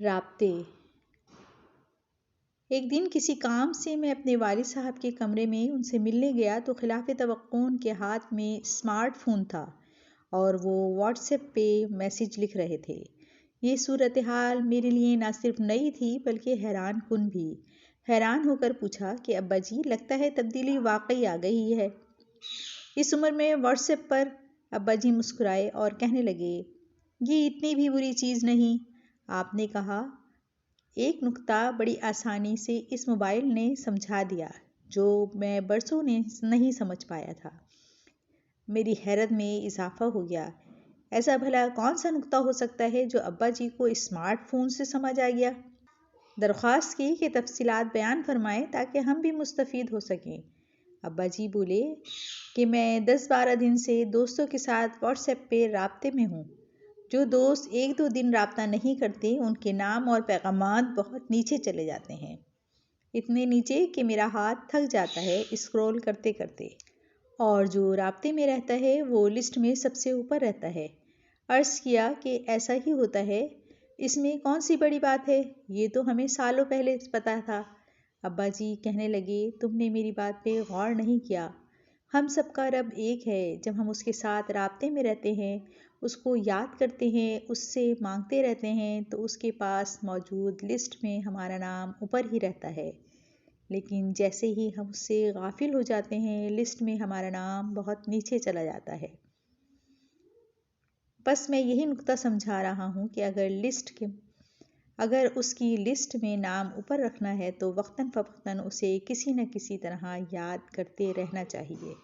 رابطے۔ ایک دن کسی کام سے میں اپنے والد صاحب کے کمرے میں ان سے ملنے گیا تو خلاف توقع ان کے ہاتھ میں اسمارٹ فون تھا اور وہ واٹس ایپ پہ میسج لکھ رہے تھے۔ یہ صورتحال میرے لیے نہ صرف نئی تھی بلکہ حیران کن بھی۔ حیران ہو کر پوچھا کہ ابا جی، لگتا ہے تبدیلی واقعی آ گئی ہے۔ اس عمر میں واٹس ایپ پر؟ ابا جی مسکرائے اور کہنے لگے، یہ اتنی بھی بری چیز نہیں۔ آپ نے کہا ایک نکتہ بڑی آسانی سے اس موبائل نے سمجھا دیا جو میں برسوں نے نہیں سمجھ پایا تھا۔ میری حیرت میں اضافہ ہو گیا۔ ایسا بھلا کون سا نکتہ ہو سکتا ہے جو ابا جی کو اسمارٹ فون سے سمجھ آ گیا؟ درخواست کی کہ تفصیلات بیان فرمائیں تاکہ ہم بھی مستفید ہو سکیں۔ ابا جی بولے کہ میں 10-12 دن سے دوستوں کے ساتھ واٹس ایپ پہ رابطے میں ہوں۔ جو دوست 1-2 دن رابطہ نہیں کرتے ان کے نام اور پیغامات بہت نیچے چلے جاتے ہیں، اتنے نیچے کہ میرا ہاتھ تھک جاتا ہے اسکرول کرتے کرتے، اور جو رابطے میں رہتا ہے وہ لسٹ میں سب سے اوپر رہتا ہے۔ عرض کیا کہ ایسا ہی ہوتا ہے، اس میں کون سی بڑی بات ہے، یہ تو ہمیں سالوں پہلے پتا تھا۔ ابا جی کہنے لگے، تم نے میری بات پہ غور نہیں کیا۔ ہم سب کا رب ایک ہے۔ جب ہم اس کے ساتھ رابطے میں رہتے ہیں، اس کو یاد کرتے ہیں، اس سے مانگتے رہتے ہیں تو اس کے پاس موجود لسٹ میں ہمارا نام اوپر ہی رہتا ہے، لیکن جیسے ہی ہم اس سے غافل ہو جاتے ہیں لسٹ میں ہمارا نام بہت نیچے چلا جاتا ہے۔ بس میں یہی نکتہ سمجھا رہا ہوں کہ اگر اس کی لسٹ میں نام اوپر رکھنا ہے تو وقتاً فوقتاً اسے کسی نہ کسی طرح یاد کرتے رہنا چاہیے۔